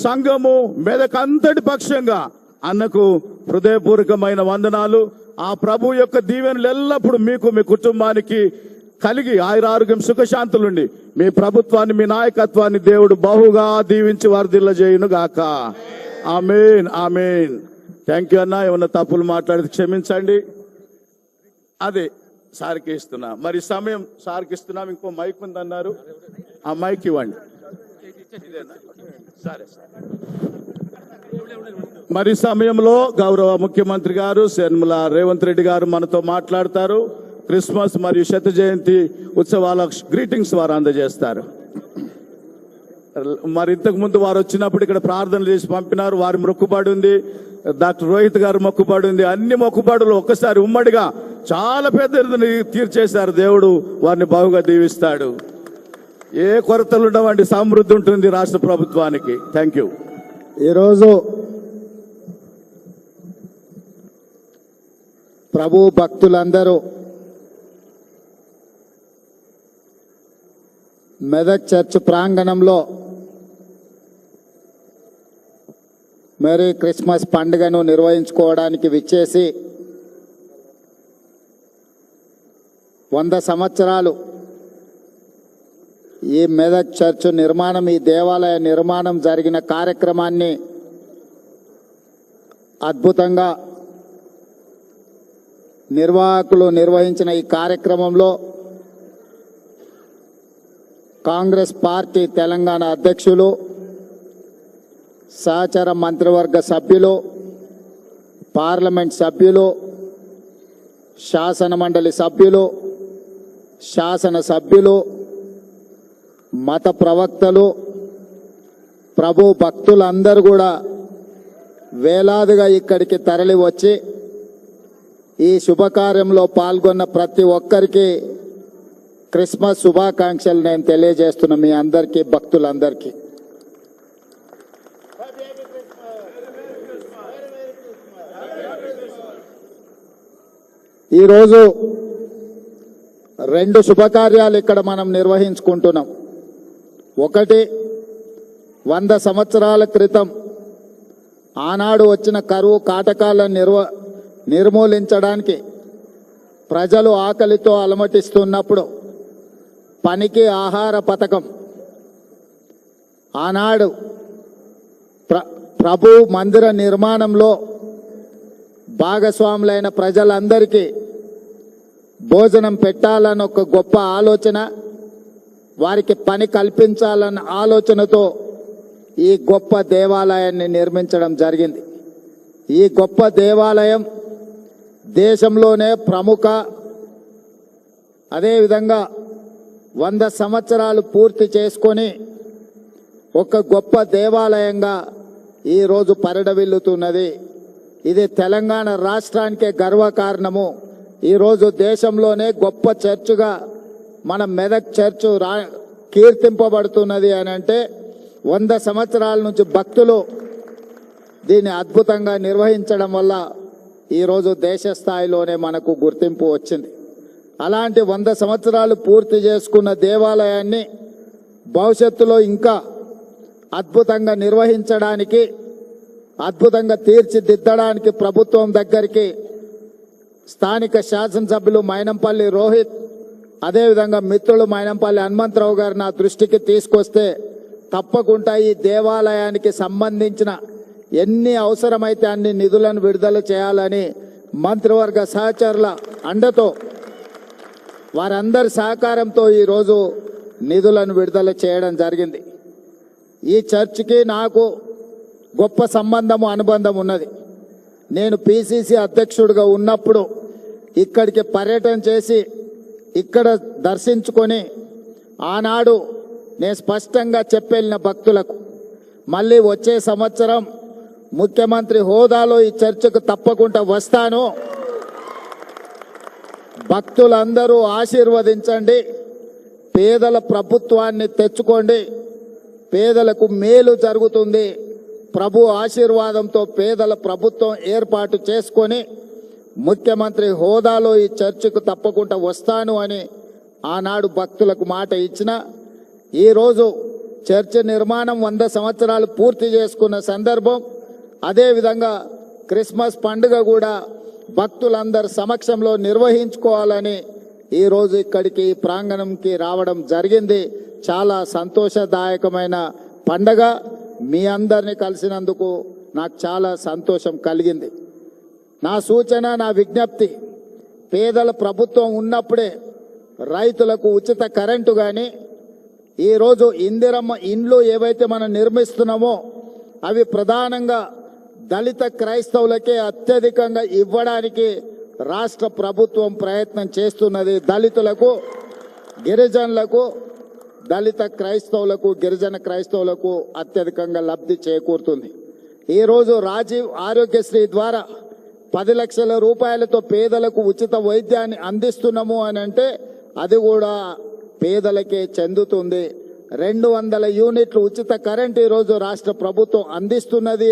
సంఘము మెదక్ అంతటి పక్షంగా అన్నకు హృదయపూర్వకమైన వందనాలు. ఆ ప్రభు యొక్క దీవెనలు ఎల్లప్పుడూ మీకు మీ కుటుంబానికి కలిగి ఆయురారోగ్యం సుఖశాంతులుండి మీ ప్రభుత్వాన్ని మీ నాయకత్వాన్ని దేవుడు బహుగా దీవించి వర్ధిల్ల చేయును గాక. ఆమేన్ ఆమేన్. థ్యాంక్ యూ అన్న. ఏమన్నా తప్పులు మాట్లాడితే క్షమించండి. అదే సార్కి ఇస్తున్నా. మరి సమయం సార్కి ఇస్తున్నాం. ఇంకో మైక్ ఉందన్నారు, ఆ మైక్ ఇవ్వండి. సరే మరి సమయంలో గౌరవ ముఖ్యమంత్రి గారు యనమల రేవంత్ రెడ్డి గారు మనతో మాట్లాడతారు. క్రిస్మస్ మరియు శత జయంతి ఉత్సవాల గ్రీటింగ్స్ వారు అందజేస్తారు. మరి ఇంతకు ముందు వారు వచ్చినప్పుడు ఇక్కడ ప్రార్థనలు చేసి పంపినారు. వారి మొక్కుబడి ఉంది, డాక్టర్ రోహిత్ గారు మొక్కుబడి ఉంది. అన్ని మొక్కుబడులు ఒక్కసారి ఉమ్మడిగా చాలా పెద్ద తీర్చేశారు. దేవుడు వారిని బాగుగా దీవిస్తాడు. ఏ కొరతలు ఉండవండి, సమృద్ధి ఉంటుంది రాష్ట్ర ప్రభుత్వానికి. Thank you. ఈరోజు ప్రభు భక్తులందరూ మెదక్ చర్చ్ ప్రాంగణంలో మేరీ క్రిస్మస్ పండుగను నిర్వహించుకోవడానికి విచ్చేసి 100 సంవత్సరాలు ఈ మెదక్ చర్చ్ నిర్మాణం, ఈ దేవాలయ నిర్మాణం జరిగిన కార్యక్రమాన్ని అద్భుతంగా నిర్వాహకులు నిర్వహించిన ఈ కార్యక్రమంలో కాంగ్రెస్ పార్టీ తెలంగాణ అధ్యక్షులు, సహచర మంత్రివర్గ సభ్యులు, పార్లమెంట్ సభ్యులు, శాసన మండలి సభ్యులు, శాసన సభ్యులు, మత ప్రవక్తలు, ప్రభు భక్తులందరూ కూడా వేలాదిగా ఇక్కడికి తరలి వచ్చి ఈ శుభకార్యంలో పాల్గొన్న ప్రతి ఒక్కరికి క్రిస్మస్ శుభాకాంక్షలు నేను తెలియజేస్తున్నా. మీ అందరికీ, భక్తులందరికీ. ఈరోజు 2 శుభకార్యాలు ఇక్కడ మనం నిర్వహించుకుంటున్నాం. ఒకటి, 100 సంవత్సరాల క్రితం ఆనాడు వచ్చిన కరువు కాటకాలను నిర్మూలించడానికి ప్రజలు ఆకలితో అలమటిస్తున్నప్పుడు పనికి ఆహార పథకం ఆనాడు ప్రభు మందిర నిర్మాణంలో భాగస్వాములైన ప్రజలందరికీ భోజనం పెట్టాలన్న ఒక గొప్ప ఆలోచన, వారికి పని కల్పించాలన్న ఆలోచనతో ఈ గొప్ప దేవాలయాన్ని నిర్మించడం జరిగింది. ఈ గొప్ప దేవాలయం దేశంలోనే ప్రముఖ, అదేవిధంగా 100 సంవత్సరాలు పూర్తి చేసుకొని ఒక గొప్ప దేవాలయంగా ఈరోజు పరిఢవిల్లుతున్నది. ఇది తెలంగాణ రాష్ట్రానికే గర్వకారణము. ఈరోజు దేశంలోనే గొప్ప చర్చిగా మన మెదక్ చర్చ్ కీర్తింపబడుతున్నది అని అంటే 100 సంవత్సరాల నుంచి భక్తులు దీన్ని అద్భుతంగా నిర్వహించడం వల్ల ఈరోజు దేశ స్థాయిలోనే మనకు గుర్తింపు వచ్చింది. అలాంటి 100 సంవత్సరాలు పూర్తి చేసుకున్న దేవాలయాన్ని భవిష్యత్తులో ఇంకా అద్భుతంగా నిర్వహించడానికి, అద్భుతంగా తీర్చిదిద్దడానికి ప్రభుత్వం దగ్గరికి స్థానిక శాసనసభ్యులు మైనంపల్లి రోహిత్, అదేవిధంగా మిత్రులు మైనంపల్లి హనుమంతరావు గారు నా దృష్టికి తీసుకొస్తే తప్పకుండా ఈ దేవాలయానికి సంబంధించిన ఎన్ని అవసరమైతే అన్ని నిధులను విడుదల చేయాలని మంత్రివర్గ సహచరుల అండతో, వారందరి సహకారంతో ఈరోజు నిధులను విడుదల చేయడం జరిగింది. ఈ చర్చికి నాకు గొప్ప సంబంధము, అనుబంధం ఉన్నది. నేను పిసిసి అధ్యక్షుడిగా ఉన్నప్పుడు ఇక్కడికి పర్యటన చేసి ఇక్కడ దర్శించుకొని ఆనాడు నేను స్పష్టంగా చెప్పెళ్ళిన భక్తులకు, మళ్ళీ వచ్చే సంవత్సరం ముఖ్యమంత్రి హోదాలో ఈ చర్చకు తప్పకుండా వస్తాను, భక్తులందరూ ఆశీర్వదించండి, పేదల ప్రభుత్వాన్ని తెచ్చుకోండి, పేదలకు మేలు జరుగుతుంది, ప్రభు ఆశీర్వాదంతో పేదల ప్రభుత్వం ఏర్పాటు చేసుకొని ముఖ్యమంత్రి హోదాలో ఈ చర్చకు తప్పకుండా వస్తాను అని ఆనాడు భక్తులకు మాట ఇచ్చిన, ఈరోజు చర్చ్ నిర్మాణం 100 సంవత్సరాలు పూర్తి చేసుకున్న సందర్భం. అదేవిధంగా క్రిస్మస్ పండుగ కూడా భక్తులందరి సమక్షంలో నిర్వహించుకోవాలని ఈరోజు ఇక్కడికి ప్రాంగణంకి రావడం జరిగింది. చాలా సంతోషదాయకమైన పండగ. మీ అందరిని కలిసినందుకు నాకు చాలా సంతోషం కలిగింది. నా సూచన, నా విజ్ఞప్తి, పేదల ప్రభుత్వం ఉన్నప్పుడే రైతులకు ఉచిత కరెంటు కానీ, ఈరోజు ఇందిరమ్మ ఇండ్లు ఏవైతే మనం నిర్మిస్తున్నామో అవి ప్రధానంగా దళిత క్రైస్తవులకే అత్యధికంగా ఇవ్వడానికి రాష్ట్ర ప్రభుత్వం ప్రయత్నం చేస్తున్నది. దళితులకు, గిరిజనులకు, దళిత క్రైస్తవులకు, గిరిజన క్రైస్తవులకు అత్యధికంగా లబ్ధి చేకూరుతుంది. ఈరోజు రాజీవ్ ఆరోగ్యశ్రీ ద్వారా 10 లక్షల రూపాయలతో పేదలకు ఉచిత వైద్యాన్ని అందిస్తున్నాము అని అంటే అది కూడా పేదలకే చెందుతుంది. 200 యూనిట్లు ఉచిత కరెంట్ ఈరోజు రాష్ట్ర ప్రభుత్వం అందిస్తున్నది.